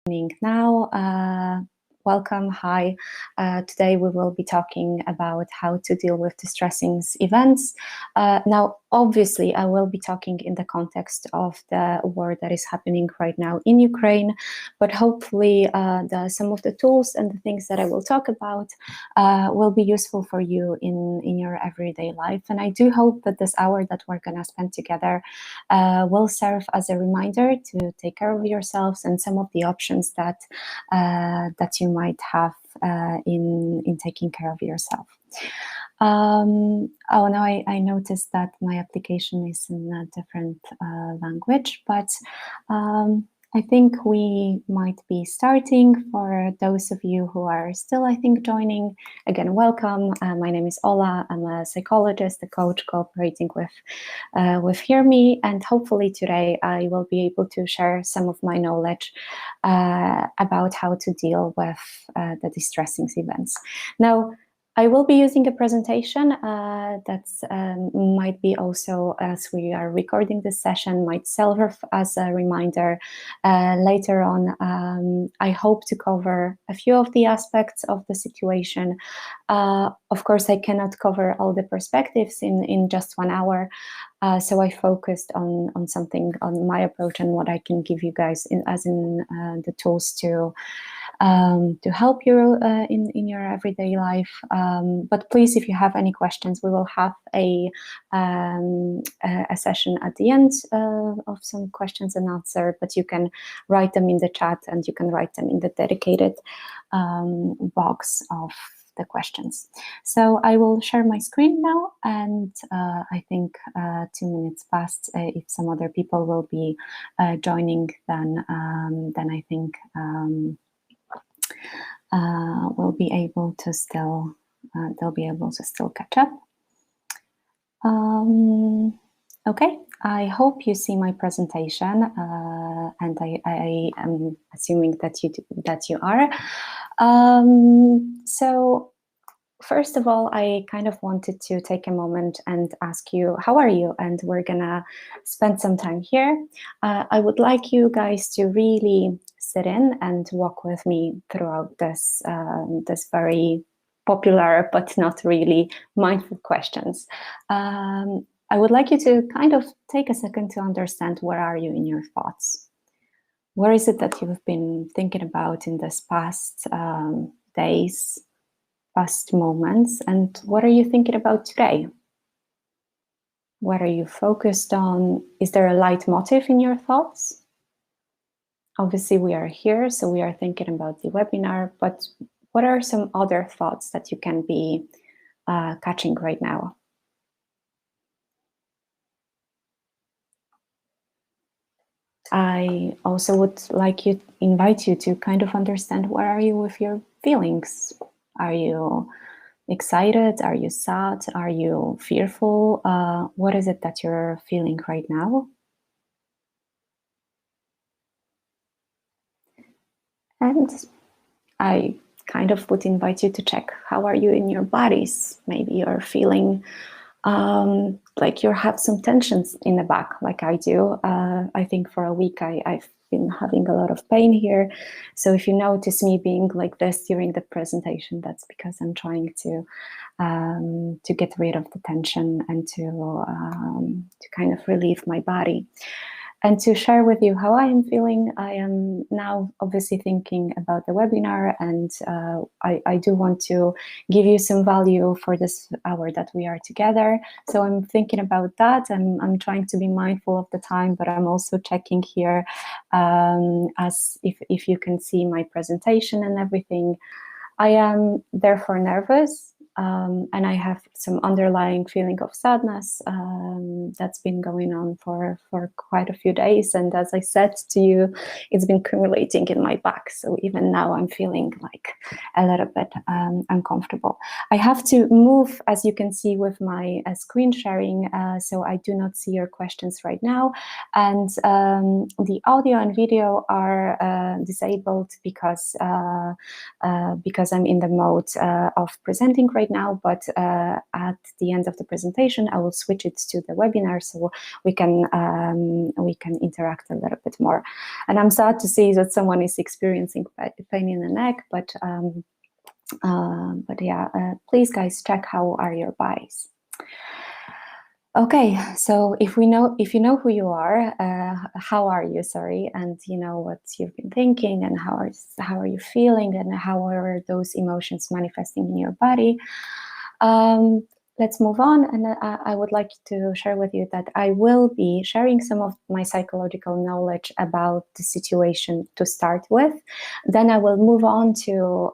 Now, welcome, hi. Today we will be talking about how to deal with distressing events. Now, obviously, I will be talking in the context of the war that is happening right now in Ukraine, but hopefully some of the tools and the things that I will talk about will be useful for you in your everyday life. And I do hope that this hour that we're going to spend together will serve as a reminder to take care of yourselves and some of the options that you might have in taking care of yourself. Oh, now I noticed that my application is in a different language, but I think we might be starting. For those of you who are still, I think, joining, again, welcome. My name is Ola. I'm a psychologist, a coach cooperating with Hear Me, and hopefully today I will be able to share some of my knowledge about how to deal with the distressing events. Now, I will be using a presentation that might be also, as we are recording this session, might serve as a reminder later on. I hope to cover a few of the aspects of the situation. Of course, I cannot cover all the perspectives in just 1 hour. So I focused on something, on my approach and what I can give you guys as the tools to help you in your everyday life. But please, if you have any questions, we will have a session at the end of some questions and answer, but you can write them in the chat and you can write them in the dedicated box of the questions. So I will share my screen now, and I think 2 minutes past, if some other people will be joining, then I think we'll be able to still they'll be able to still catch up. Okay, I hope you see my presentation, and I am assuming that you are. So first of all, I kind of wanted to take a moment and ask you, how are you? And we're gonna spend some time here. I would like you guys to really sit in and walk with me throughout this very popular but not really mindful questions. I would like you to kind of take a second to understand, where are you in your thoughts? What is it that you've been thinking about in this past days, past moments, and what are you thinking about today? What are you focused on? Is there a leitmotif in your thoughts? Obviously, we are here, so we are thinking about the webinar, but what are some other thoughts that you can be catching right now? I also would like to invite you to kind of understand, where are you with your feelings? Are you excited? Are you sad? Are you fearful? What is it that you're feeling right now? And I kind of would invite you to check, how are you in your bodies? Maybe you're feeling like you have some tensions in the back, like I do. I think for a week I've been having a lot of pain here. So if you notice me being like this during the presentation, that's because I'm trying to get rid of the tension and to kind of relieve my body. And to share with you how I am feeling, I am now obviously thinking about the webinar, and I do want to give you some value for this hour that we are together. So I'm thinking about that. I'm trying to be mindful of the time, but I'm also checking here as if you can see my presentation and everything. I am therefore nervous. And I have some underlying feeling of sadness that's been going on for quite a few days. And as I said to you, it's been accumulating in my back. So even now I'm feeling like a little bit uncomfortable. I have to move, as you can see, with my screen sharing, so I do not see your questions right now. And the audio and video are disabled because I'm in the mode of presenting right right now, but at the end of the presentation, I will switch it to the webinar so we can interact a little bit more. And I'm sad to see that someone is experiencing pain in the neck, but yeah, please guys check how are your bodies. Okay, so if you know who you are, how are you? Sorry, and you know what you've been thinking, and how are you feeling, and how are those emotions manifesting in your body? Let's move on, and I would like to share with you that I will be sharing some of my psychological knowledge about the situation to start with. Then I will move on to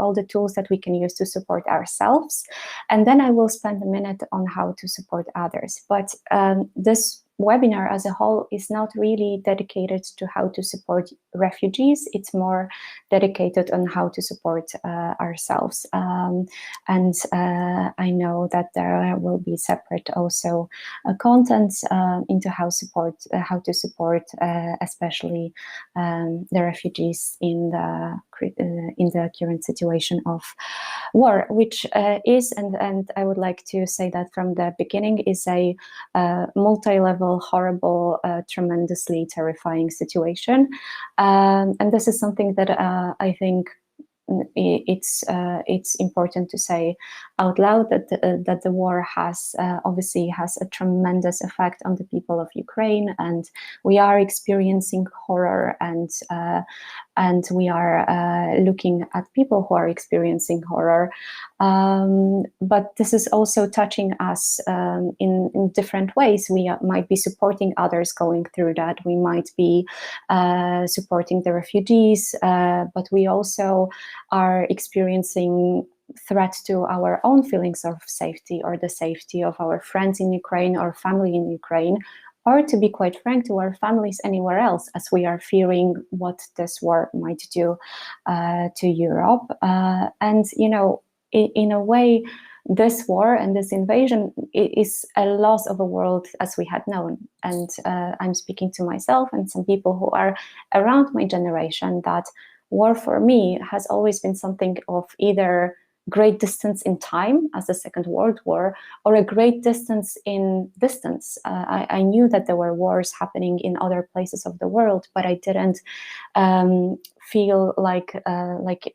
all the tools that we can use to support ourselves, and then I will spend a minute on how to support others. But this webinar as a whole is not really dedicated to how to support refugees. It's more dedicated on how to support ourselves. And I know that there will be separate also contents into how to support especially the refugees in the current situation of war, which is, and I would like to say that from the beginning, is a multi-level, horrible, tremendously terrifying situation. And this is something that I think it's important to say out loud, that the war obviously has a tremendous effect on the people of Ukraine, and we are experiencing horror, and we are looking at people who are experiencing horror. But this is also touching us in different ways. We might be supporting others going through that. We might be supporting the refugees, but we also are experiencing threat to our own feelings of safety, or the safety of our friends in Ukraine or family in Ukraine, or to be quite frank, to our families anywhere else, as we are fearing what this war might do to Europe. And, you know, in a way, this war and this invasion is a loss of a world as we had known. And I'm speaking to myself and some people who are around my generation, that war for me has always been something of either great distance in time, as the Second World War, or a great distance in distance. I knew that there were wars happening in other places of the world, but I didn't feel like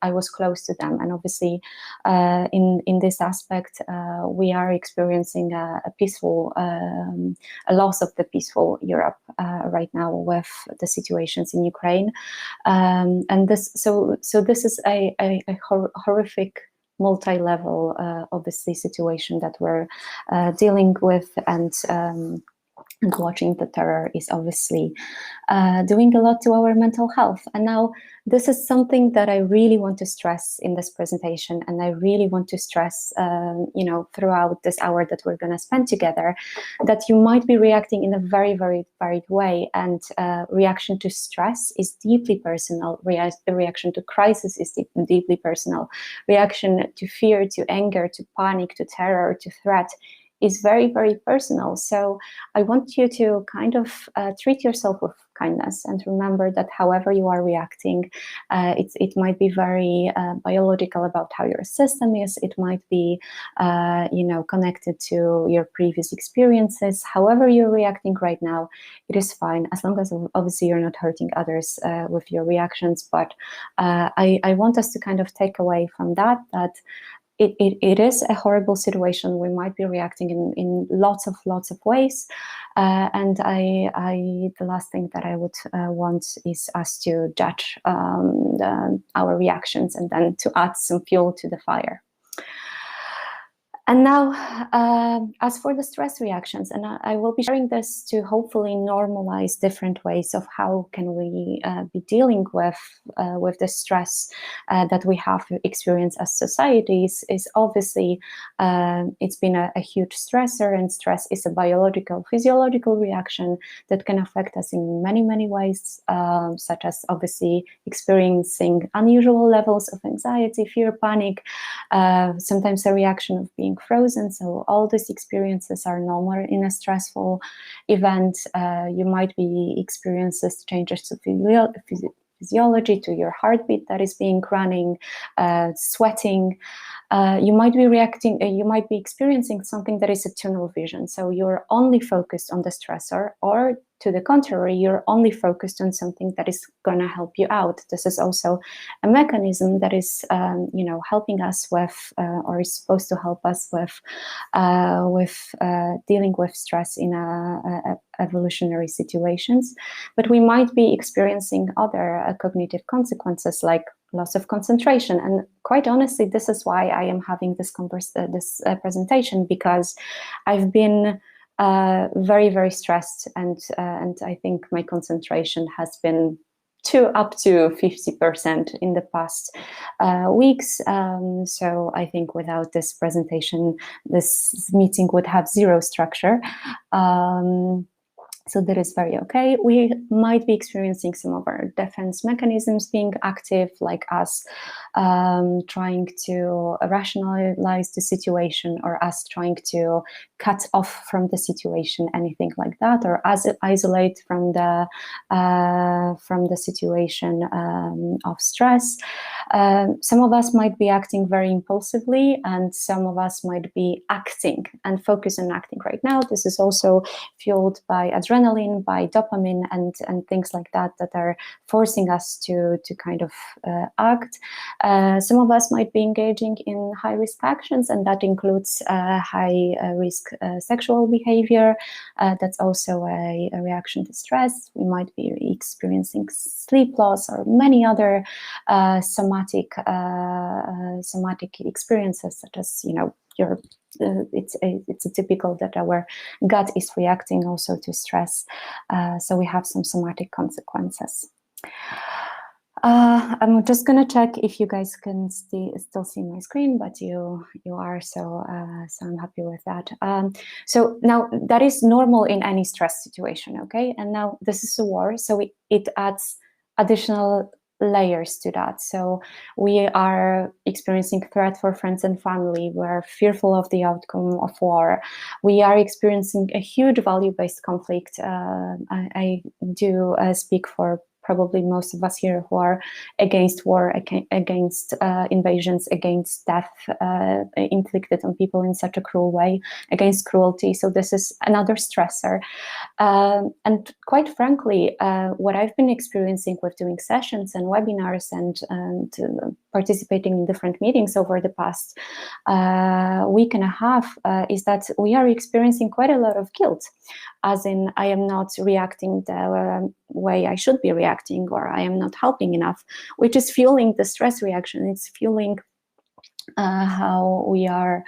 I was close to them. And obviously, in this aspect, we are experiencing a loss of the peaceful Europe right now with the situations in Ukraine, and this is a horrific, multi-level, obviously, situation that we're dealing with, and watching the terror is obviously doing a lot to our mental health. And now this is something that I really want to stress in this presentation, and I really want to stress, you know, throughout this hour that we're going to spend together, that you might be reacting in a very, very varied way. And reaction to stress is deeply personal. Reaction to crisis is deeply personal. Reaction to fear, to anger, to panic, to terror, to threat is very, very personal. So I want you to kind of treat yourself with kindness, and remember that however you are reacting, it might be very biological about how your system is. It might be, you know, connected to your previous experiences. However you're reacting right now, it is fine, as long as obviously you're not hurting others with your reactions. But I want us to kind of take away from that it is a horrible situation. We might be reacting in lots of ways, and the last thing that I would want is us to judge our reactions and then to add some fuel to the fire. And now, as for the stress reactions, and I will be sharing this to hopefully normalize different ways of how can we be dealing with the stress that we have experienced as societies. Is obviously it's been a huge stressor, and stress is a biological, physiological reaction that can affect us in many ways, such as obviously experiencing unusual levels of anxiety, fear, panic, sometimes a reaction of being frozen. So all these experiences are normal in a stressful event. You might be experiencing changes to physiology, to your heartbeat that is being running, sweating, you might be you might be experiencing something that is a tunnel vision. So you're only focused on the stressor, or to the contrary, you're only focused on something that is going to help you out. This is also a mechanism that is, helping us with, or is supposed to help us with dealing with stress in evolutionary situations. But we might be experiencing other cognitive consequences, like loss of concentration. And quite honestly, this is why I am having this presentation, because I've been very, very stressed, and I think my concentration has been up to 50% in the past weeks. So I think without this presentation, this meeting would have zero structure. So that is very okay. We might be experiencing some of our defense mechanisms being active, like us trying to rationalize the situation, or us trying to cut off from the situation, anything like that, or isolate from the situation of stress. Some of us might be acting very impulsively, and some of us might be acting and focus on acting right now. This is also fueled by adrenaline, by dopamine, and things like that are forcing us to kind of act. Some of us might be engaging in high-risk actions, and that includes high-risk sexual behavior. That's also a reaction to stress. We might be experiencing sleep loss, or many other somatic experiences, such as, it's a typical that our gut is reacting also to stress. So we have some somatic consequences. I'm just gonna check if you guys can still see my screen, but you are, so I'm happy with that. So now that is normal in any stress situation, okay? And now this is a war, so it adds additional layers to that. So we are experiencing threat for friends and family. We're fearful of the outcome of war. We are experiencing a huge value-based conflict. I do speak for probably most of us here who are against war, against invasions, against death inflicted on people in such a cruel way, against cruelty. So this is another stressor. And quite frankly, what I've been experiencing with doing sessions and webinars and participating in different meetings over the past week and a half is that we are experiencing quite a lot of guilt, as in I am not reacting the way I should be reacting, or I am not helping enough, which is fueling the stress reaction. It's fueling how we are,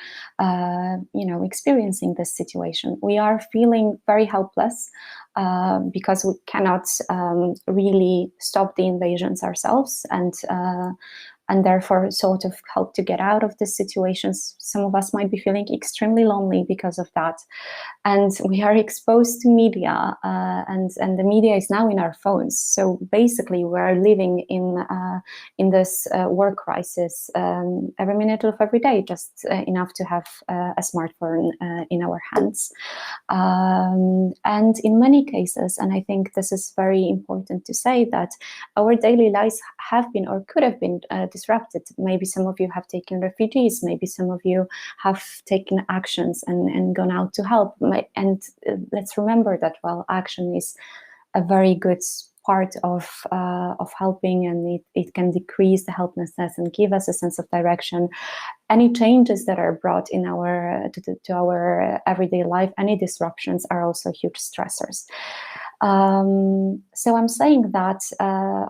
experiencing this situation. We are feeling very helpless because we cannot really stop the invasions ourselves, and therefore sort of help to get out of these situations. Some of us might be feeling extremely lonely because of that. And we are exposed to media, and the media is now in our phones. So basically we're living in this war crisis every minute of every day, just enough to have a smartphone in our hands. And in many cases, and I think this is very important to say, that our daily lives have been or could have been disrupted. Maybe some of you have taken refugees, maybe some of you have taken actions and gone out to help. And let's remember that while action is a very good part of helping, and it can decrease the helplessness and give us a sense of direction, any changes that are brought in to our everyday life, any disruptions, are also huge stressors. So I'm saying that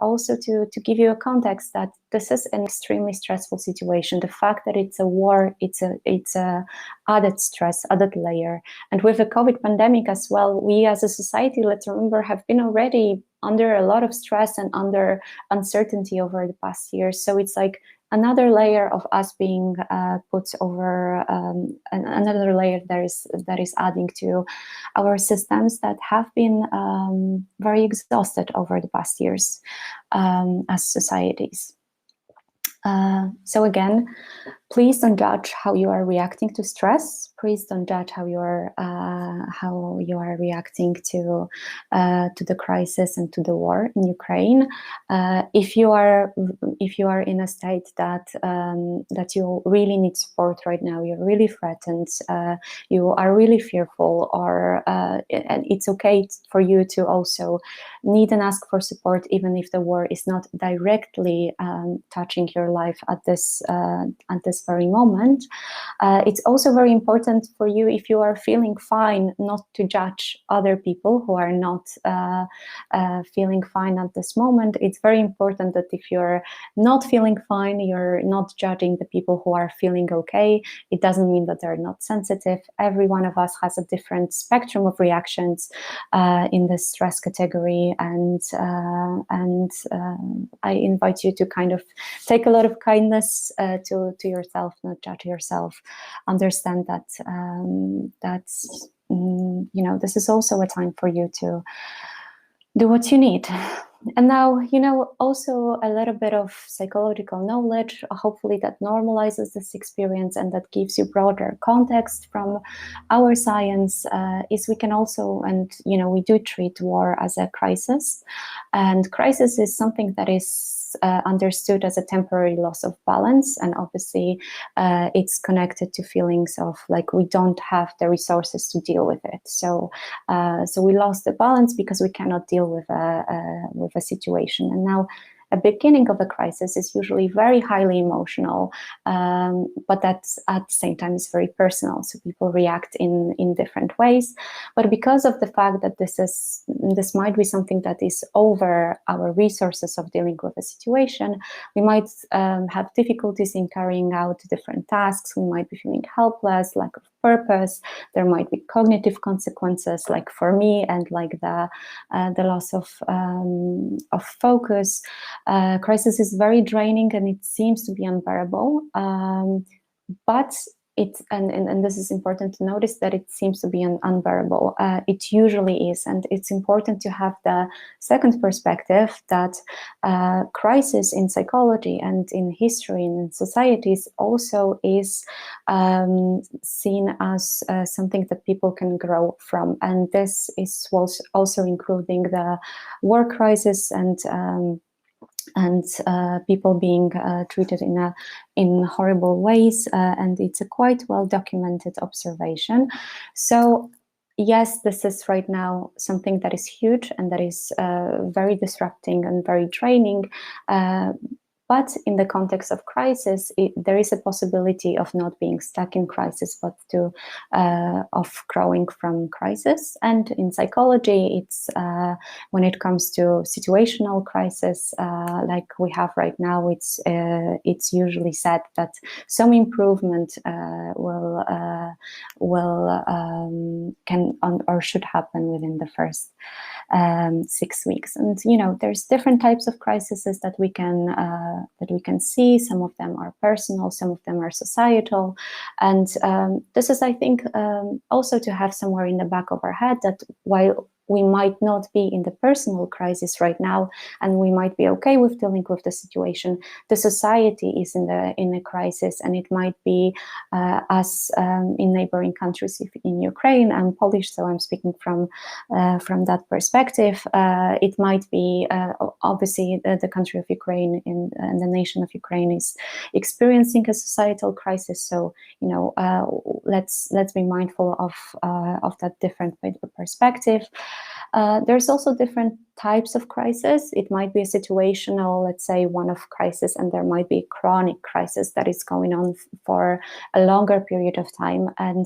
also to give you a context that this is an extremely stressful situation. The fact that it's a war, it's a added stress, added layer. And with the COVID pandemic as well, we as a society, let's remember, have been already under a lot of stress and under uncertainty over the past years. So it's like another layer of us being put over, another layer that is adding to our systems that have been very exhausted over the past years as societies. So again, please don't judge how you are reacting to stress. Please don't judge how you are reacting to the crisis and to the war in Ukraine. If you are in a state that you really need support right now, you're really threatened, you are really fearful, or and it's okay for you to also need and ask for support, even if the war is not directly touching your life at this very moment. It's also very important for you, if you are feeling fine, not to judge other people who are not feeling fine at this moment. It's very important that if you're not feeling fine, you're not judging the people who are feeling okay. It doesn't mean that they're not sensitive. Every one of us has a different spectrum of reactions in the stress category, and I invite you to kind of take a lot of kindness to yourself, not judge yourself. Understand that that's this is also a time for you to do what you need. And now, also a little bit of psychological knowledge, hopefully that normalizes this experience and that gives you broader context from our science, is we can also, and we do treat war as a crisis. And crisis is something that is understood as a temporary loss of balance, and obviously it's connected to feelings of like we don't have the resources to deal with it. So we lost the balance because we cannot deal with a situation. And now a beginning of a crisis is usually very highly emotional, but that's at the same time is very personal. So people react in different ways. But because of the fact that this might be something that is over our resources of dealing with a situation, we might have difficulties in carrying out different tasks. We might be feeling helpless, lack of purpose. There might be cognitive consequences, like for me, and like the loss of focus. Crisis is very draining and it seems to be unbearable, but and this is important to notice, that it seems to be unbearable. It usually is, and it's important to have the second perspective that crisis in psychology and in history and in societies also is seen as something that people can grow from, and this is also including the war crisis and people being treated in horrible ways, and it's a quite well documented observation. So yes, this is right now something that is huge and that is very disrupting and very draining. But in the context of crisis, there is a possibility of not being stuck in crisis, but of growing from crisis. And in psychology, it's when it comes to situational crisis, like we have right now, it's usually said that some improvement can or should happen within the first 6 weeks. And there's different types of crises that we can see. Some of them are personal, some of them are societal, and this is, I think, also to have somewhere in the back of our head that while we might not be in the personal crisis right now, and we might be okay with dealing with the situation, the society is in a crisis, and it might be us in neighboring countries. If in Ukraine, I'm Polish, so I'm speaking from that perspective. It might be obviously the country of Ukraine and the nation of Ukraine is experiencing a societal crisis. So let's be mindful of that different perspective. There's also different types of crisis. It might be a situational, let's say, one-off crisis, and there might be a chronic crisis that is going on for a longer period of time. And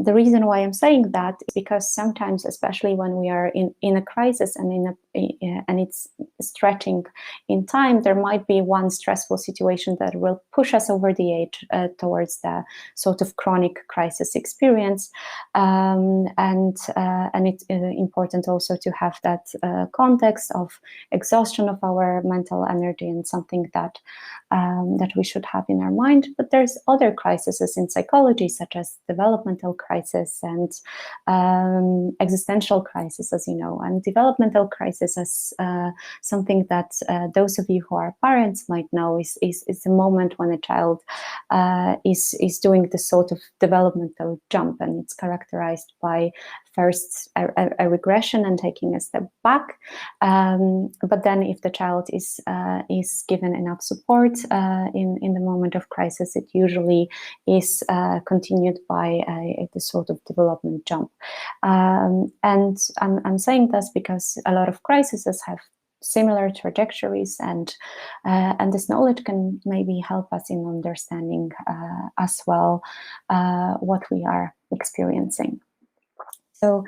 the reason why I'm saying that is because sometimes, especially when we are in a crisis and and it's stretching in time, there might be one stressful situation that will push us over the edge towards the sort of chronic crisis experience, and it's important also to have that context of exhaustion of our mental energy, and something that we should have in our mind. But there's other crises in psychology, such as developmental crisis and existential crisis, as you know, and developmental crisis as something that those of you who are parents might know is a moment when a child is doing the sort of developmental jump, and it's characterized by first a regression and taking a step back, but then if the child is given enough support in the moment of crisis, it usually is continued by the sort of development jump. And I'm saying this because a lot of crises have similar trajectories, and this knowledge can maybe help us in understanding as well what we are experiencing. So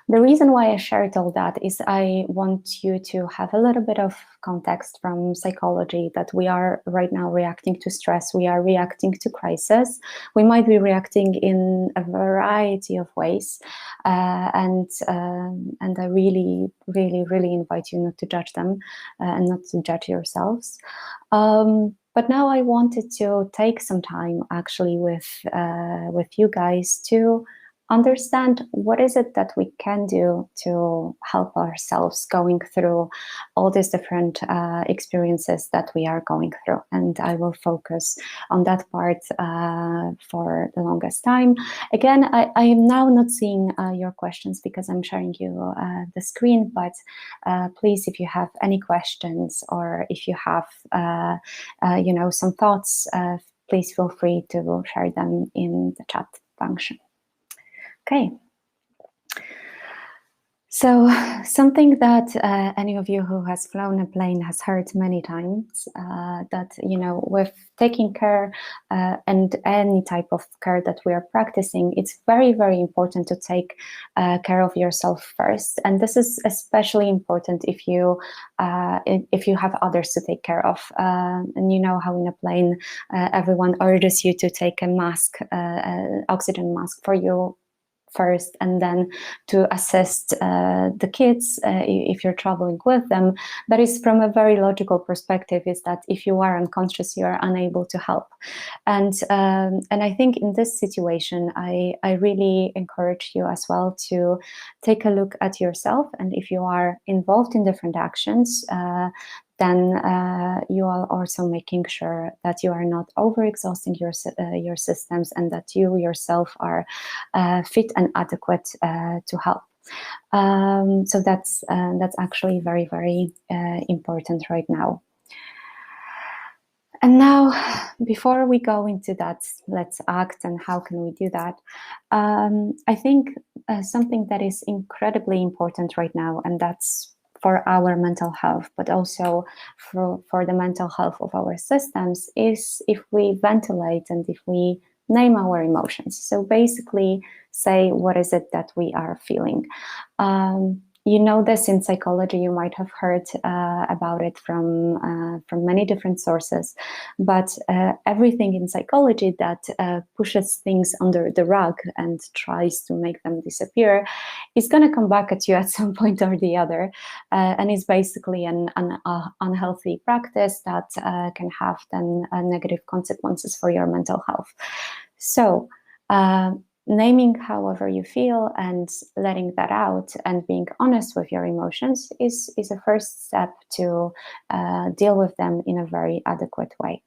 the reason why I shared all that is I want you to have a little bit of context from psychology that we are right now reacting to stress, we are reacting to crisis. We might be reacting in a variety of ways, and I really, really, really invite you not to judge them and not to judge yourselves. But now I wanted to take some time actually with you guys to understand what is it that we can do to help ourselves going through all these different experiences that we are going through. And I will focus on that part for the longest time. Again, I am now not seeing your questions because I'm sharing you the screen, but please, if you have any questions or if you have some thoughts, please feel free to share them in the chat function. Okay, so something that any of you who has flown a plane has heard many times, that, with taking care and any type of care that we are practicing, it's very, very important to take care of yourself first. And this is especially important if you have others to take care of. And you know how in a plane, everyone urges you to take a mask, oxygen mask for you first, and then to assist the kids if you're traveling with them. That is, from a very logical perspective, is that if you are unconscious, you are unable to help. And I think in this situation, I really encourage you as well to take a look at yourself, and if you are involved in different actions, then you are also making sure that you are not overexhausting your systems, and that you yourself are fit and adequate to help. So that's actually very, very important right now. And now, before we go into that, let's act and how can we do that, I think something that is incredibly important right now, and that's for our mental health, but also for the mental health of our systems, is if we ventilate and if we name our emotions. So basically say, what is it that we are feeling? You know this in psychology, you might have heard about it from many different sources, but everything in psychology that pushes things under the rug and tries to make them disappear is going to come back at you at some point or the other, and is basically an unhealthy practice that can have then negative consequences for your mental health. So naming however you feel and letting that out and being honest with your emotions is a first step to deal with them in a very adequate way.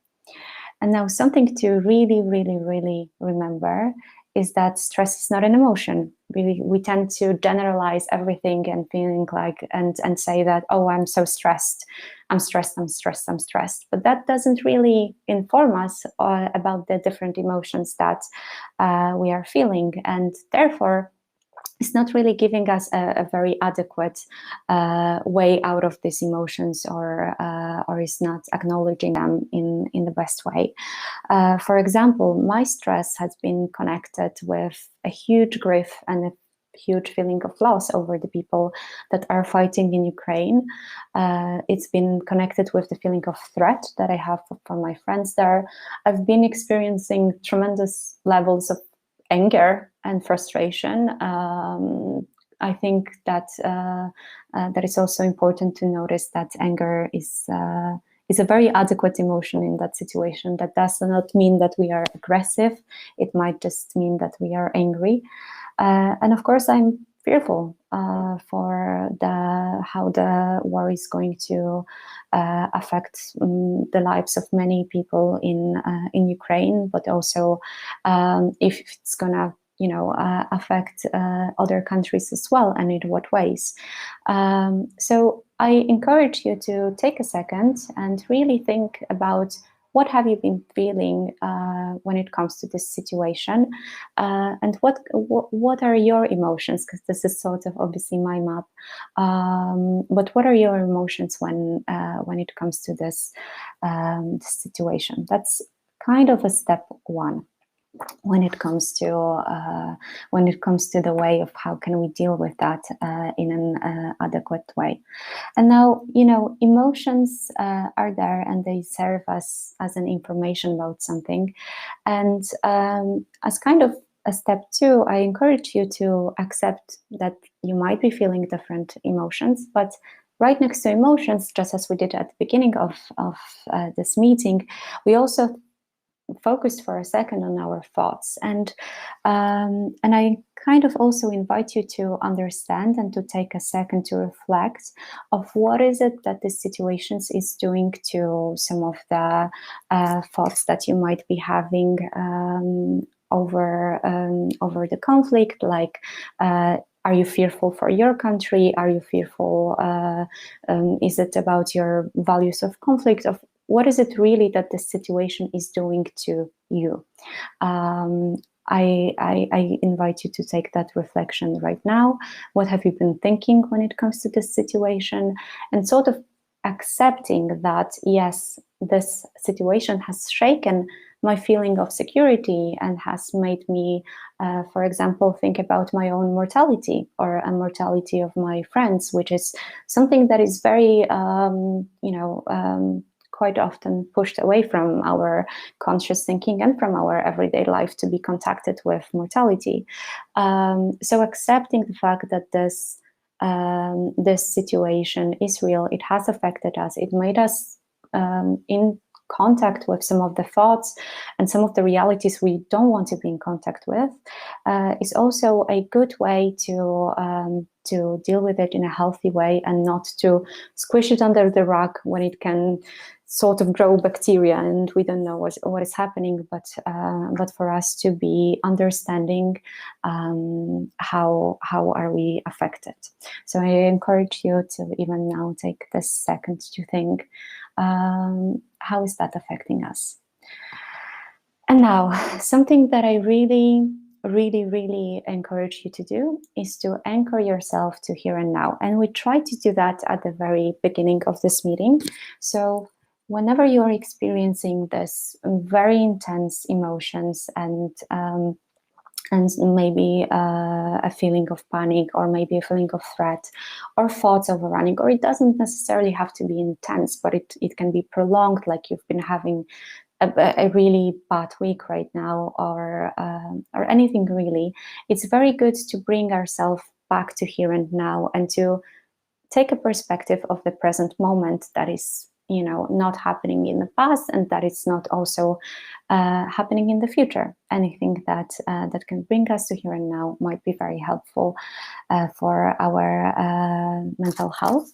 And now something to really, really, really remember is that stress is not an emotion. We tend to generalize everything and feeling like and say that, oh, I'm so stressed. I'm stressed. But that doesn't really inform us about the different emotions that we are feeling. And therefore, it's not really giving us a very adequate way out of these emotions, or is not acknowledging them in the best way. For example, my stress has been connected with a huge grief and a huge feeling of loss over the people that are fighting in Ukraine. It's been connected with the feeling of threat that I have from my friends there. I've been experiencing tremendous levels of anger and frustration. I think that that is also important to notice that anger is is a very adequate emotion in that situation. That does not mean that we are aggressive. It might just mean that we are angry. And of course, I'm fearful for how the war is going to affect the lives of many people in Ukraine, but also if it's gonna affect other countries as well, and in what ways. So I encourage you to take a second and really think about what have you been feeling when it comes to this situation, and what are your emotions? Because this is sort of obviously my map. But what are your emotions when it comes to this situation? That's kind of a step one when it comes to the way of how can we deal with that in an adequate way. And now, emotions are there, and they serve us as an information about something. And as kind of a step two, I encourage you to accept that you might be feeling different emotions, but right next to emotions, just as we did at the beginning of this meeting, we also focused for a second on our thoughts, and I kind of also invite you to understand and to take a second to reflect of what is it that this situation is doing to some of the thoughts that you might be having over the conflict, like are you fearful for your country? Are you fearful? Is it about your values of conflict? Of what is it really that this situation is doing to you? I invite you to take that reflection right now. What have you been thinking when it comes to this situation? And sort of accepting that, yes, this situation has shaken my feeling of security and has made me, for example, think about my own mortality or a mortality of my friends, which is something that is very, quite often pushed away from our conscious thinking and from our everyday life to be contacted with mortality. So accepting the fact that this situation is real, it has affected us, it made us in contact with some of the thoughts and some of the realities we don't want to be in contact with, is also a good way to deal with it in a healthy way, and not to squish it under the rug when it can sort of grow bacteria and we don't know what is happening, but for us to be understanding how are we affected. So I encourage you to even now take this second to think, how is that affecting us? And now, something that I really encourage you to do is to anchor yourself to here and now. And we try to do that at the very beginning of this meeting. So whenever you're experiencing this very intense emotions and maybe a feeling of panic, or maybe a feeling of threat, or thoughts overrunning, or it doesn't necessarily have to be intense, but it can be prolonged, like you've been having a really bad week right now, or anything really. It's very good to bring ourselves back to here and now, and to take a perspective of the present moment that is, not happening in the past, and that it's not also happening in the future. Anything that can bring us to here and now might be very helpful for our mental health.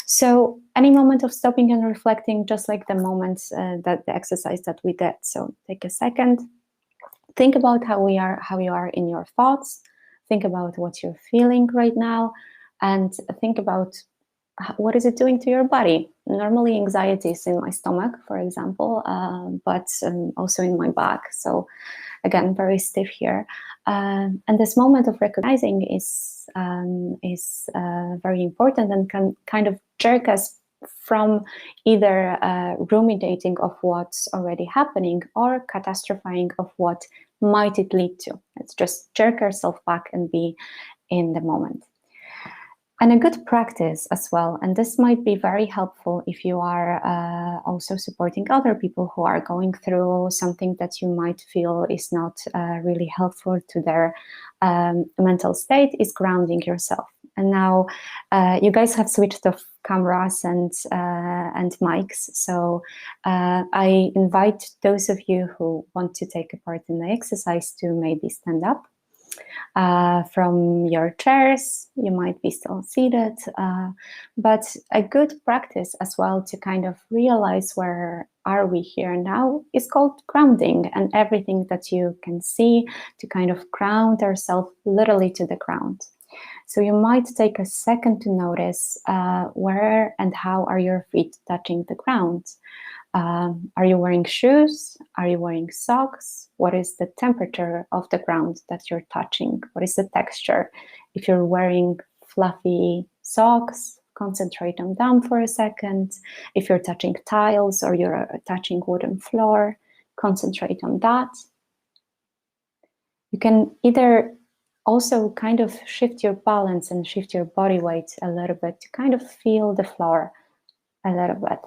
So any moment of stopping and reflecting, just like the moments that the exercise that we did. So take a second, think about how you are in your thoughts, think about what you're feeling right now, and think about what is it doing to your body. Normally anxiety is in my stomach, for example, but also in my back. So again, very stiff here. And this moment of recognizing is very important, and can kind of jerk us from either ruminating of what's already happening, or catastrophizing of what might it lead to. Let's just jerk ourselves back and be in the moment. And a good practice as well, and this might be very helpful if you are also supporting other people who are going through something that you might feel is not really helpful to their mental state, is grounding yourself. And now you guys have switched off cameras and mics, so I invite those of you who want to take a part in the exercise to maybe stand up from your chairs. You might be still seated, but a good practice as well to kind of realize where are we here now is called grounding, and everything that you can see to kind of ground ourselves literally to the ground. So you might take a second to notice where and how are your feet touching the ground. Are you wearing shoes? Are you wearing socks? What is the temperature of the ground that you're touching? What is the texture? If you're wearing fluffy socks, concentrate on them for a second. If you're touching tiles or you're touching wooden floor, concentrate on that. You can either also kind of shift your balance and shift your body weight a little bit to kind of feel the floor a little bit.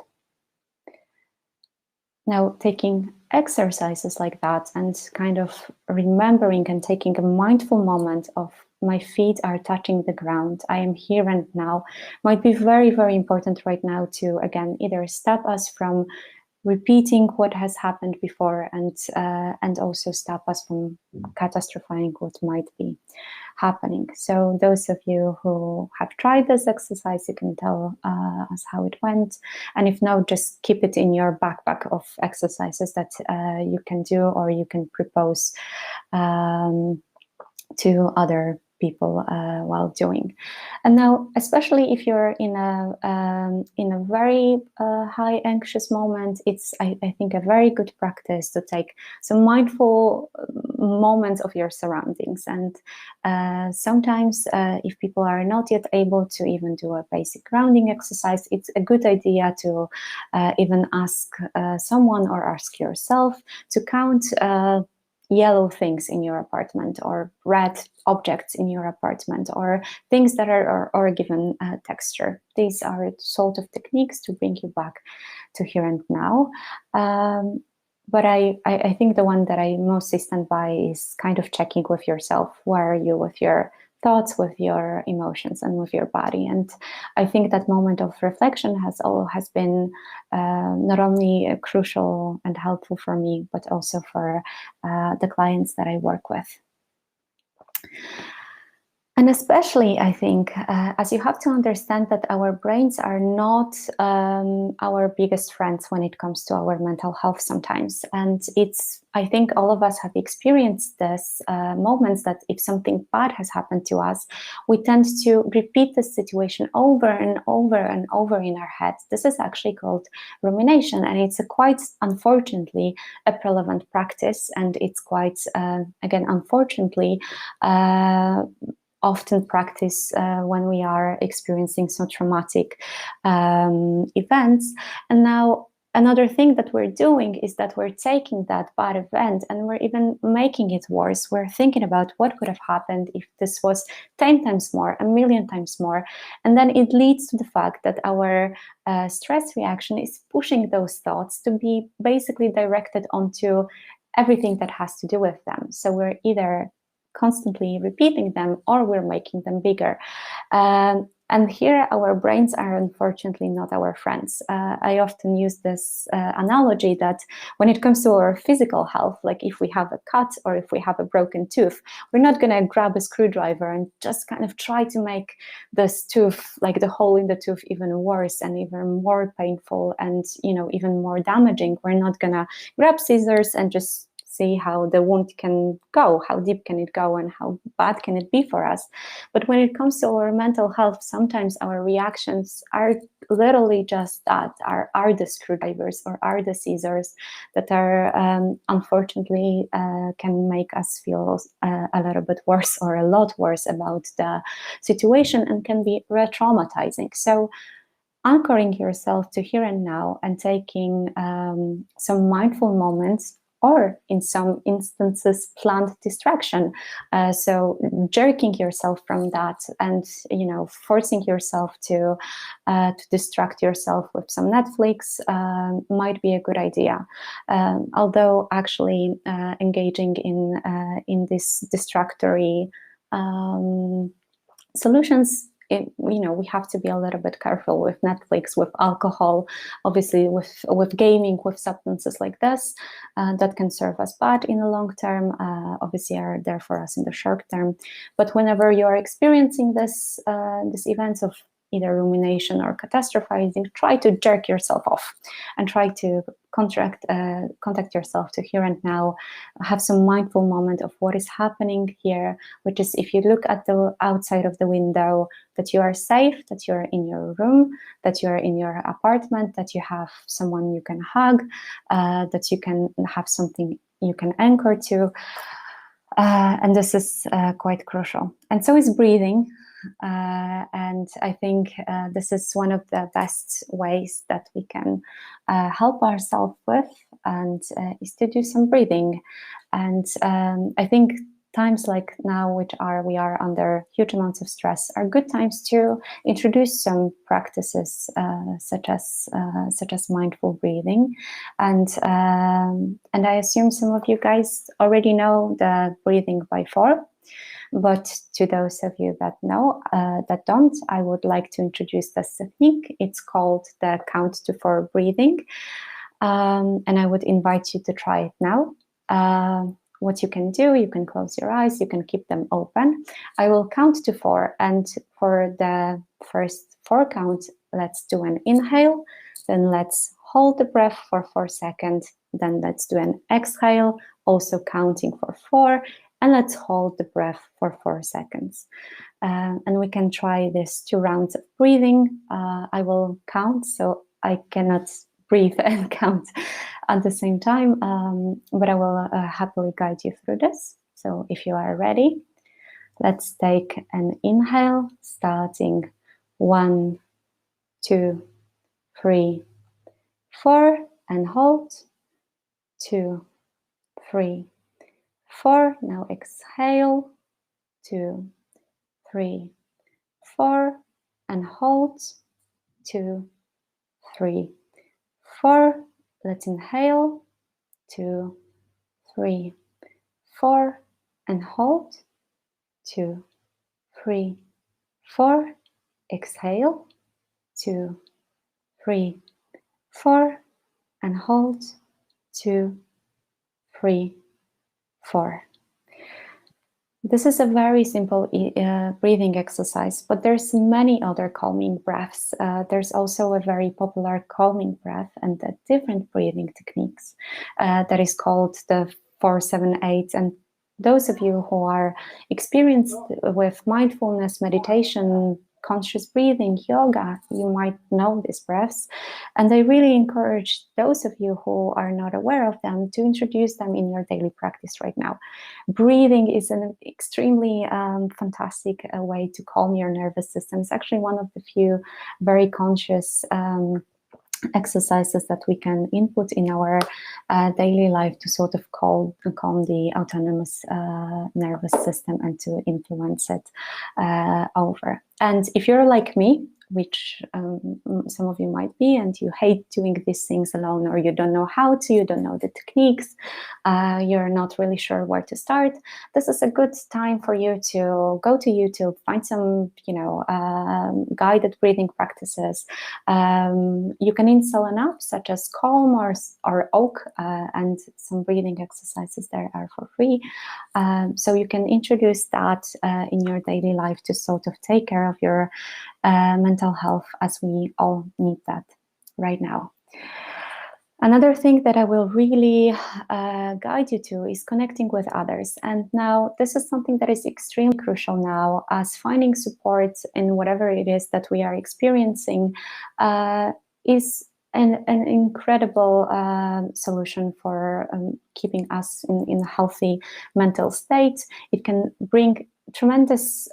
Now, taking exercises like that and kind of remembering and taking a mindful moment of my feet are touching the ground, I am here and now, might be very, very important right now to, again, either stop us from repeating what has happened before and also stop us from catastrophizing what might be happening. So those of you who have tried this exercise, you can tell us how it went. And if not, just keep it in your backpack of exercises that you can do or you can propose to other people while doing. And now, especially if you're in a very high anxious moment, it's I think a very good practice to take some mindful moments of your surroundings. And sometimes if people are not yet able to even do a basic grounding exercise, it's a good idea to even ask someone or ask yourself to count yellow things in your apartment or red objects in your apartment or things that are given texture. These are sort of techniques to bring you back to here and now. But I think the one that I mostly stand by is kind of checking with yourself. Where are you with your thoughts, with your emotions, and with your body? And I think that moment of reflection has been not only crucial and helpful for me, but also for the clients that I work with. And especially, I think, as you have to understand that our brains are not our biggest friends when it comes to our mental health sometimes. And I think all of us have experienced this moments that if something bad has happened to us, we tend to repeat the situation over and over and over in our heads. This is actually called rumination, and it's quite, unfortunately, a relevant practice. And it's quite, again, unfortunately, often practice when we are experiencing some traumatic events. And now another thing that we're doing is that we're taking that bad event and we're even making it worse. We're thinking about what could have happened if this was 10 times more, 1,000,000 times more. And then it leads to the fact that our stress reaction is pushing those thoughts to be basically directed onto everything that has to do with them. So we're either constantly repeating them or we're making them bigger. And here our brains are unfortunately not our friends. I often use this analogy that when it comes to our physical health, like if we have a cut or if we have a broken tooth, we're not going to grab a screwdriver and just kind of try to make this tooth, like the hole in the tooth, even worse and even more painful and, even more damaging. We're not going to grab scissors and just see how the wound can go, how deep can it go, and how bad can it be for us. But when it comes to our mental health, sometimes our reactions are literally just that, are the screwdrivers or are the scissors that are unfortunately can make us feel a little bit worse or a lot worse about the situation and can be re-traumatizing. So anchoring yourself to here and now and taking some mindful moments, or in some instances planned distraction, so jerking yourself from that and forcing yourself to distract yourself with some Netflix might be a good idea, although actually engaging in these distractory solutions we have to be a little bit careful with Netflix, with alcohol, obviously with gaming, with substances like this that can serve us bad in the long term, obviously are there for us in the short term. But whenever you are experiencing this events of either rumination or catastrophizing, try to jerk yourself off and try to contact yourself to here and now, have some mindful moment of what is happening here, which is, if you look at the outside of the window, that you are safe, that you're in your room, that you're in your apartment, that you have someone you can hug, that you can have something you can anchor to. And this is quite crucial. And so is breathing. And I think this is one of the best ways that we can help ourselves with, and is to do some breathing. And I think times like now, we are under huge amounts of stress, are good times to introduce some practices such as mindful breathing. And I assume some of you guys already know the breathing by 4. But to those of you that know, that don't, I would like to introduce this technique. It's called the count to 4 breathing. And I would invite you to try it now. What you can do, you can close your eyes, you can keep them open. I will count to 4, and for the first 4 counts, let's do an inhale, then let's hold the breath for 4 seconds, then let's do an exhale, also counting for 4, and let's hold the breath for 4 seconds. And we can try this 2 rounds of breathing. I will count, so I cannot breathe and count at the same time, but I will happily guide you through this. So if you are ready, let's take an inhale, starting 1, 2, 3, 4, and hold, 2, 3, 4. Now exhale, 2, 3, 4, and hold, 2, 3, 4. Let's inhale, 2, 3, 4, and hold, 2, 3, 4. Exhale, 2, 3, 4, and hold, 2, 3, 4. This is a very simple breathing exercise, but there's many other calming breaths. There's also a very popular calming breath and the different breathing techniques that is called the 4-7-8. And those of you who are experienced with mindfulness, meditation, conscious breathing, yoga, you might know these breaths. And I really encourage those of you who are not aware of them to introduce them in your daily practice right now. Breathing is an extremely fantastic way to calm your nervous system. It's actually one of the few very conscious exercises that we can input in our daily life to sort of calm the autonomous nervous system and to influence it over. And if you're like me, which some of you might be, and you hate doing these things alone, or you don't know how to, you don't know the techniques, you're not really sure where to start, this is a good time for you to go to YouTube, find some, guided breathing practices. You can install an app such as Calm or Oak, and some breathing exercises there are for free. So you can introduce that in your daily life to sort of take care of your mental health, as we all need that right now. Another thing that I will really guide you to is connecting with others. And now this is something that is extremely crucial now, as finding support in whatever it is that we are experiencing is an incredible solution for keeping us in a healthy mental state. It can bring tremendous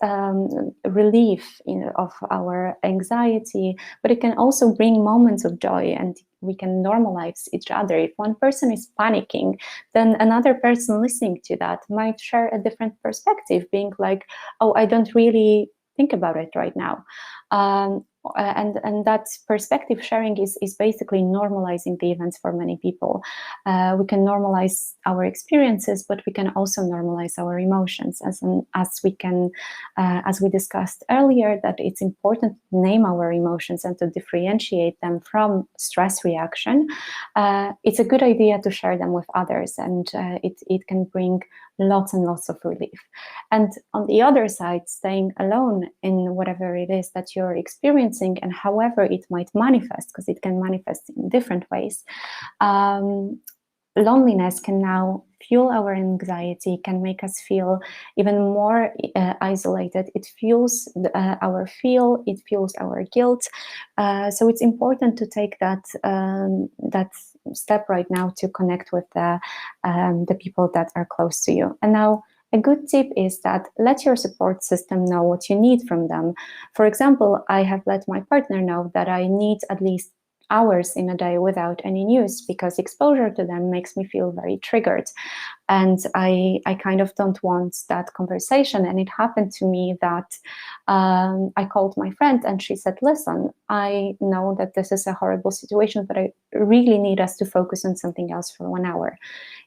relief of our anxiety, but it can also bring moments of joy, and we can normalize each other. If one person is panicking, then another person listening to that might share a different perspective, being like, oh, I don't really think about it right now. and that perspective sharing is basically normalizing the events for many people. We can normalize our experiences, but we can also normalize our emotions, as we discussed earlier, that it's important to name our emotions and to differentiate them from stress reaction. It's a good idea to share them with others, and it can bring lots and lots of relief. And on the other side, staying alone in whatever it is that you're experiencing, and however it might manifest, because it can manifest in different ways, loneliness can now fuel our anxiety, can make us feel even more isolated. It fuels our feel, it fuels our guilt. So it's important to take that step right now to connect with the people that are close to you. And now, a good tip is that let your support system know what you need from them. For example, I have let my partner know that I need at least hours in a day without any news, because exposure to them makes me feel very triggered. And I kind of don't want that conversation. And it happened to me that I called my friend and she said, listen, I know that this is a horrible situation, but I really need us to focus on something else for 1 hour.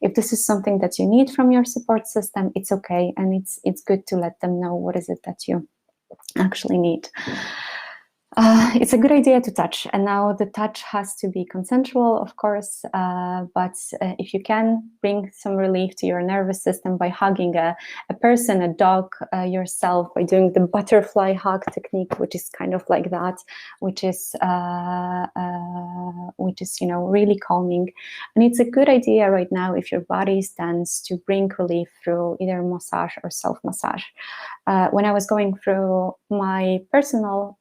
If this is something that you need from your support system, it's okay. And it's good to let them know what is it that you actually need. It's a good idea to touch, and now the touch has to be consensual, of course, but if you can bring some relief to your nervous system by hugging a person, a dog, yourself, by doing the butterfly hug technique, which is kind of like that, which is really calming. And it's a good idea right now, if your body stands, to bring relief through either massage or self-massage. When I was going through my personal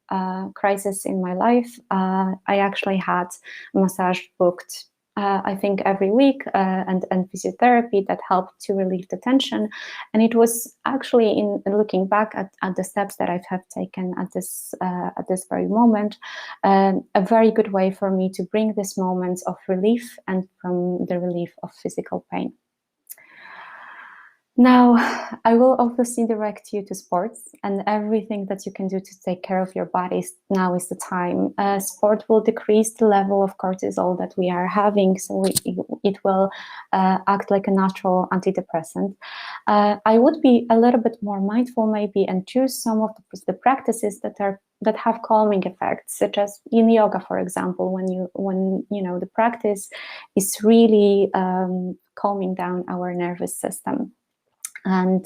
crisis in my life, I actually had massage booked, I think every week, and physiotherapy that helped to relieve the tension. And it was actually, in looking back at the steps that I have taken at this very moment, a very good way for me to bring this moment of relief and from the relief of physical pain. Now, I will obviously direct you to sports and everything that you can do to take care of your body. Now is the time. Sport will decrease the level of cortisol that we are having, so it will act like a natural antidepressant. I would be a little bit more mindful maybe and choose some of the practices that have calming effects, such as in yoga, for example, when the practice is really calming down our nervous system. And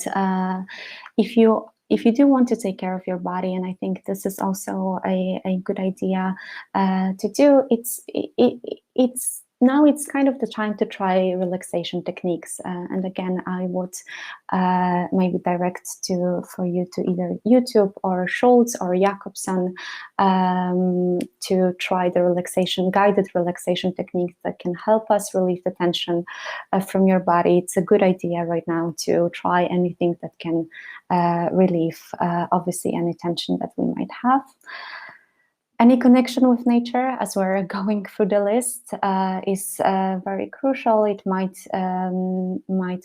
if you do want to take care of your body, and I think this is also a good idea to do, it's now it's kind of the time to try relaxation techniques. And again, I would maybe direct for you to either YouTube or Schultz or Jakobson to try the guided relaxation techniques that can help us relieve the tension from your body. It's a good idea right now to try anything that can relieve, obviously, any tension that we might have. Any connection with nature, as we're going through the list, is very crucial. It might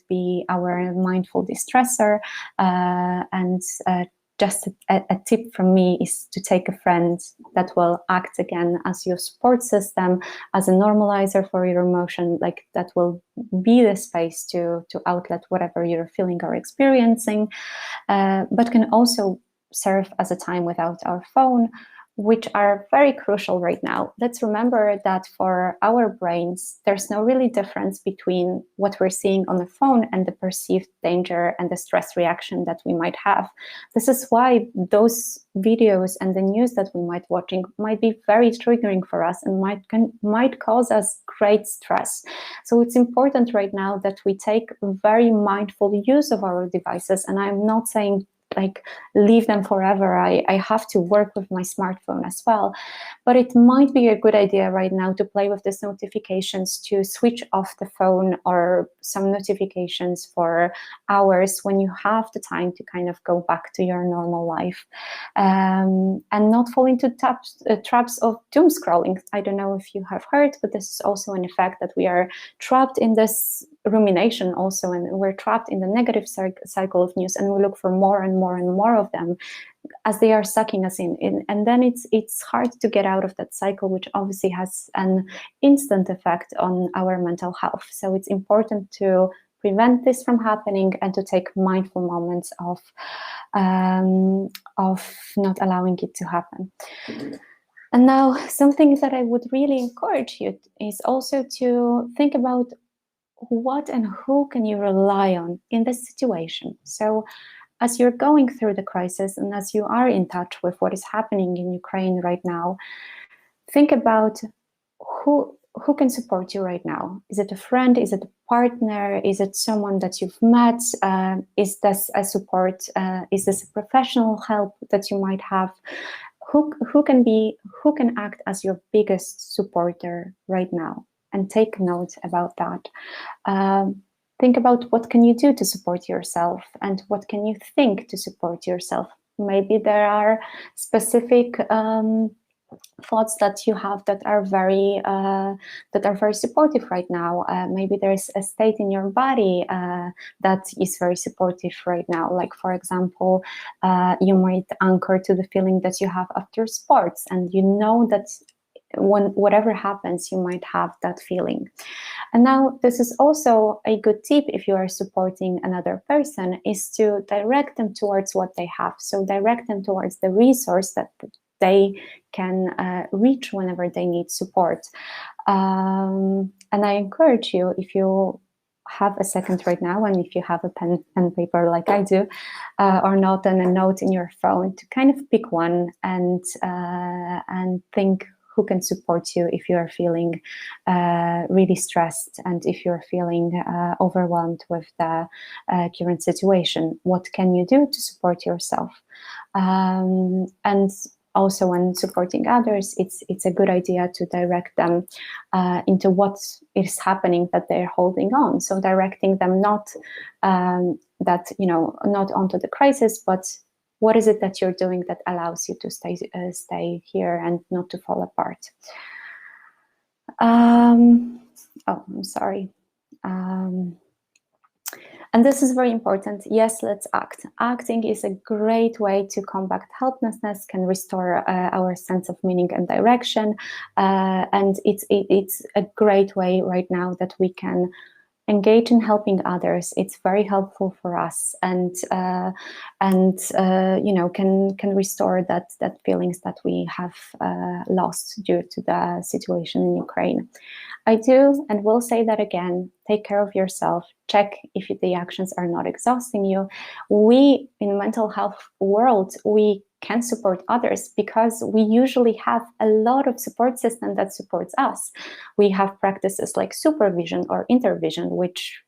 be our mindful distressor, and just a tip from me is to take a friend that will act again as your support system, as a normalizer for your emotion, like that will be the space to outlet whatever you're feeling or experiencing, but can also serve as a time without our phone, which are very crucial right now. Let's remember that for our brains, there's no really difference between what we're seeing on the phone and the perceived danger and the stress reaction that we might have. This is why those videos and the news that we might watching might be very triggering for us and might cause us great stress. So it's important right now that we take very mindful use of our devices. And I'm not saying like leave them forever. I have to work with my smartphone as well, but it might be a good idea right now to play with these notifications, to switch off the phone or some notifications for hours when you have the time to kind of go back to your normal life, and not fall into traps of doom scrolling. I don't know if you have heard, but this is also an effect that we are trapped in this rumination also, and we're trapped in the negative cycle of news, and we look for more and more and more of them as they are sucking us in. And then it's hard to get out of that cycle, which obviously has an instant effect on our mental health. So it's important to prevent this from happening and to take mindful moments of not allowing it to happen. And now, something that I would really encourage you is also to think about what and who can you rely on in this situation. So as you're going through the crisis and as you are in touch with what is happening in Ukraine right now, think about who can support you right now. Is it a friend? Is it a partner? Is it someone that you've met? Is this a support? Is this a professional help that you might have? Who can act as your biggest supporter right now? And take note about that. Think about what can you do to support yourself, and what can you think to support yourself. Maybe there are specific thoughts that you have that are very supportive right now. Maybe there's a state in your body that is very supportive right now. Like, for example, you might anchor to the feeling that you have after sports, and you know that when whatever happens, you might have that feeling. And now, this is also a good tip if you are supporting another person, is to direct them towards what they have. So direct them towards the resource that they can reach whenever they need support. And I encourage you, if you have a second right now, and if you have a pen and paper like I do, or not, and a note in your phone, to kind of pick one and think who can support you if you are feeling really stressed, and if you're feeling overwhelmed with the current situation. What can you do to support yourself? And also, when supporting others, it's a good idea to direct them into what is happening that they're holding on. So directing them not not onto the crisis, but what is it that you're doing that allows you to stay here and not to fall apart? I'm sorry. And this is very important. Yes, let's act. Acting is a great way to combat helplessness, can restore our sense of meaning and direction. And it's a great way right now that we can engage in helping others. It's very helpful for us, and can restore that feelings that we have lost due to the situation in Ukraine. I do and will say that again, take care of yourself. Check if the actions are not exhausting you. We, in mental health world, we can support others because we usually have a lot of support system that supports us. We have practices like supervision or intervision, which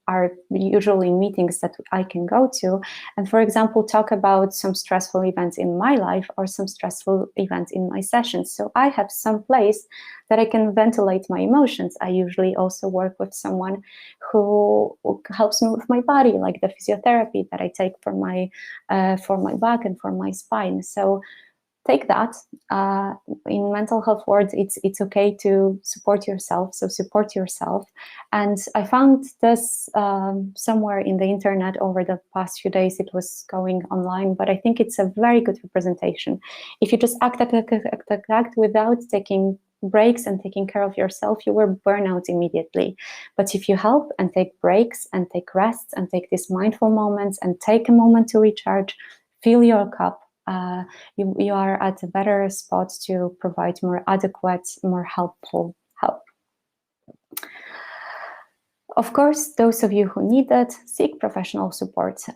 are usually meetings that I can go to, and, for example, talk about some stressful events in my life or some stressful events in my sessions. So I have some place that I can ventilate my emotions. I usually also work with someone who helps me with my body, like the physiotherapy that I take for my back and for my spine. So take that. In mental health world, it's okay to support yourself, so support yourself. And I found this somewhere in the internet over the past few days. It was going online, but I think it's a very good representation. If you just act without taking breaks and taking care of yourself, you will burn out immediately. But if you help and take breaks and take rests and take these mindful moments and take a moment to recharge, fill your cup, you are at a better spot to provide more adequate, more helpful help. Of course, those of you who need that, seek professional support.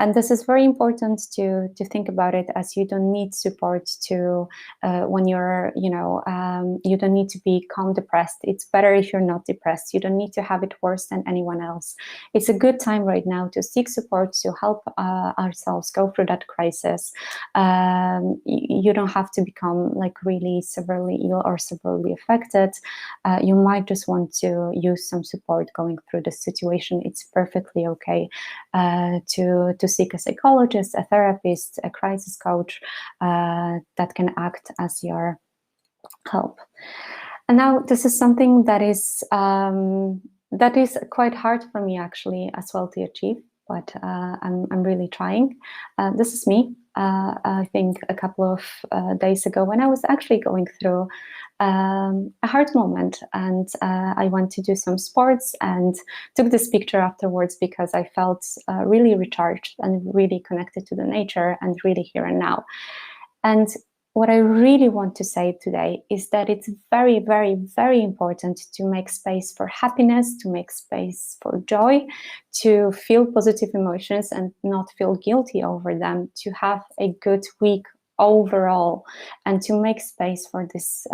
And this is very important to think about it, as you don't need support to when you're, you don't need to become depressed. It's better if you're not depressed. You don't need to have it worse than anyone else. It's a good time right now to seek support, to help ourselves go through that crisis. You don't have to become like really severely ill or severely affected. You might just want to use some support going through the situation. It's perfectly okay to seek a psychologist, a therapist, a crisis coach that can act as your help. And now this is something that is That is quite hard for me actually as well to achieve, but I'm really trying. This is me. I think a couple of days ago when I was actually going through a hard moment, and I went to do some sports and took this picture afterwards because I felt really recharged and really connected to the nature and really here and now. And what I really want to say today is that it's very, very, very important to make space for happiness, to make space for joy, to feel positive emotions and not feel guilty over them, to have a good week overall, and to make space for this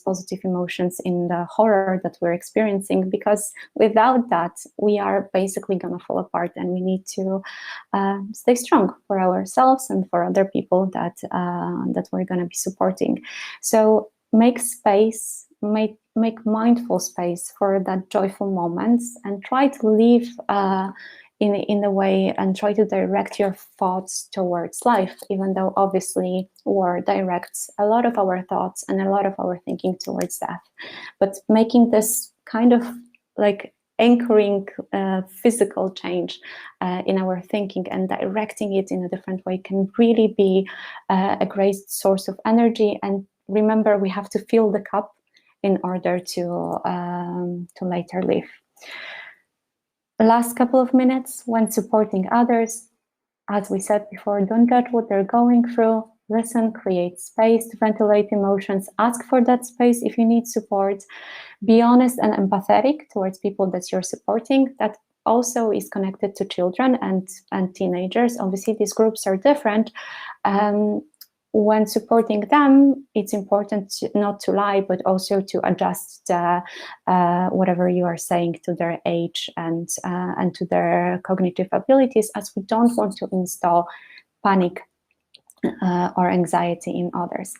positive emotions in the horror that we're experiencing, because without that we are basically gonna fall apart, and we need to stay strong for ourselves and for other people that that we're gonna be supporting. So make space, make mindful space for that joyful moments, and try to live in a way and try to direct your thoughts towards life, even though obviously war directs a lot of our thoughts and a lot of our thinking towards death. But making this kind of like anchoring physical change in our thinking and directing it in a different way can really be a great source of energy. And remember, we have to fill the cup in order to later live. The last couple of minutes when supporting others, as we said before, don't judge what they're going through. Listen, create space to ventilate emotions, ask for that space if you need support. Be honest and empathetic towards people that you're supporting. That also is connected to children and teenagers. Obviously, these groups are different. When supporting them, it's important not to lie, but also to adjust whatever you are saying to their age and to their cognitive abilities, as we don't want to install panic or anxiety in others.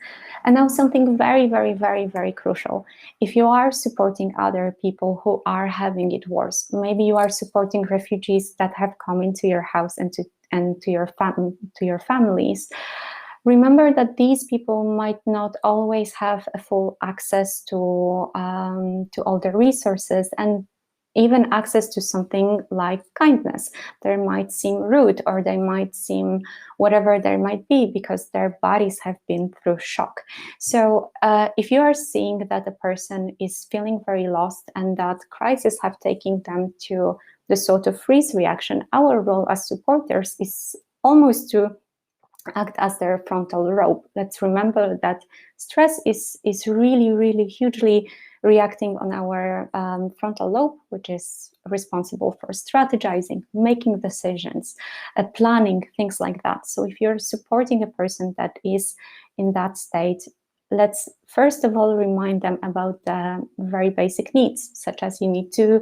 And now something very, very, very, very crucial. If you are supporting other people who are having it worse, maybe you are supporting refugees that have come into your house and to your families, remember that these people might not always have a full access to all the resources and even access to something like kindness. They might seem rude, or they might seem whatever there might be, because their bodies have been through shock. So if you are seeing that a person is feeling very lost and that crisis have taken them to the sort of freeze reaction, our role as supporters is almost to act as their frontal lobe. Let's remember that stress is really, really hugely reacting on our frontal lobe, which is responsible for strategizing, making decisions, planning, things like that. So if you're supporting a person that is in that state, let's first of all remind them about the very basic needs, such as you need to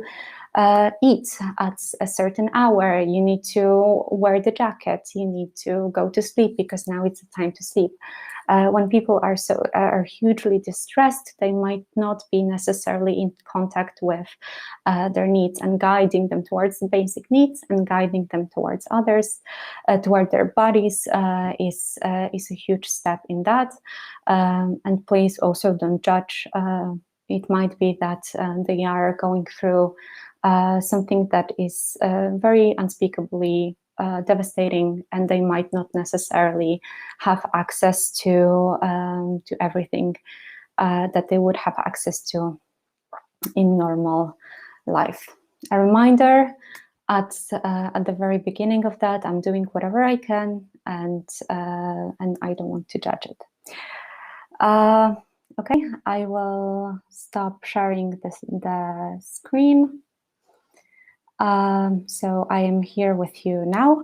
eat at a certain hour, you need to wear the jacket, you need to go to sleep because now it's the time to sleep. When people are hugely distressed, they might not be necessarily in contact with their needs, and guiding them towards the basic needs and guiding them towards others, toward their bodies is a huge step in that. And please also don't judge. It might be that they are going through something that is very unspeakably devastating, and they might not necessarily have access to everything that they would have access to in normal life. A reminder at the very beginning of that, I'm doing whatever I can, and I don't want to judge it. Okay, I will stop sharing the screen. So I am here with you now,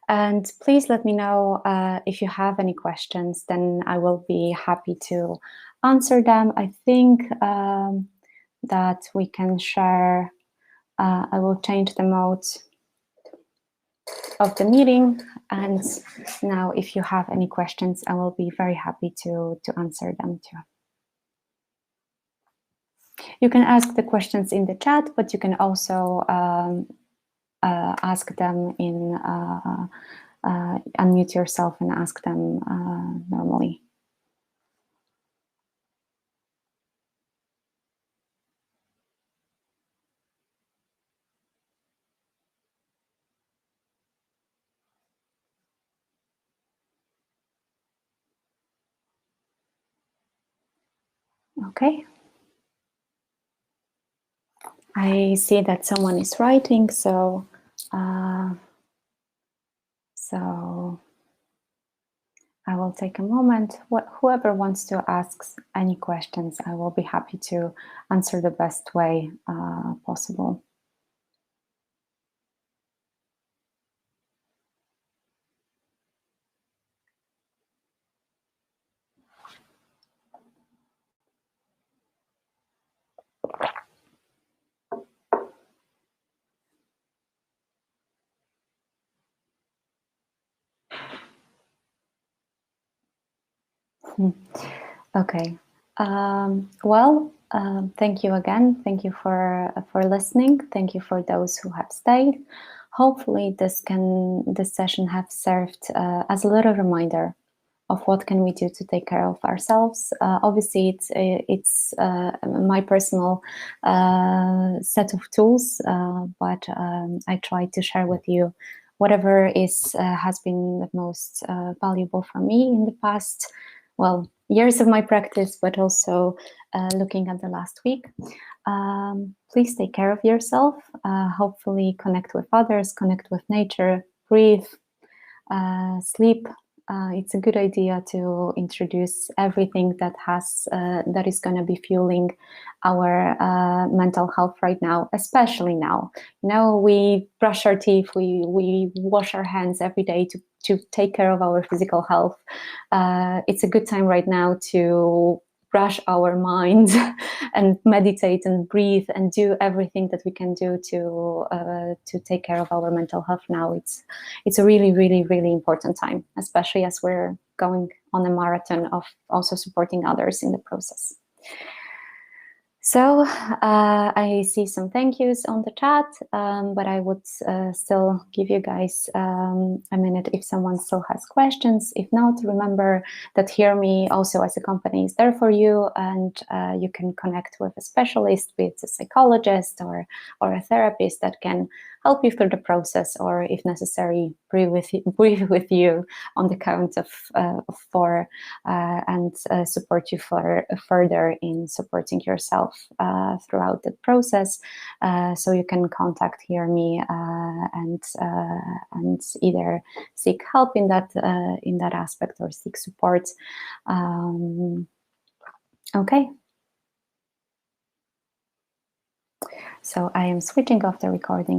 and please let me know if you have any questions, then I will be happy to answer them. I think that we can share, I will change the mode of the meeting, and now if you have any questions, I will be very happy to answer them too. You can ask the questions in the chat, but you can also ask them in unmute yourself and ask them normally. Okay. I see that someone is writing, so I will take a moment. Whoever wants to ask any questions, I will be happy to answer the best way possible. Okay. Thank you again. Thank you for listening. Thank you for those who have stayed. Hopefully, this session have served as a little reminder of what can we do to take care of ourselves. Obviously, it's my personal set of tools, but I try to share with you whatever has been the most valuable for me in the past, years of my practice, but also looking at the last week. Please take care of yourself. Hopefully, connect with others, connect with nature, breathe, sleep. It's a good idea to introduce everything that is going to be fueling our mental health right now, especially now. We brush our teeth, we wash our hands every day to take care of our physical health. It's a good time right now to brush our minds and meditate and breathe and do everything that we can do to take care of our mental health now. It's a really, really, really important time, especially as we're going on a marathon of also supporting others in the process. So I see some thank yous on the chat, but I would still give you guys a minute if someone still has questions. If not, remember that Hear Me also as a company is there for you, and you can connect with a specialist, be it a psychologist or a therapist that can help you through the process, or if necessary, breathe with you on the count of 4 and support you further in supporting yourself throughout the process. So you can contact Hear Me and either seek help in that aspect or seek support. Okay. So I am switching off the recording.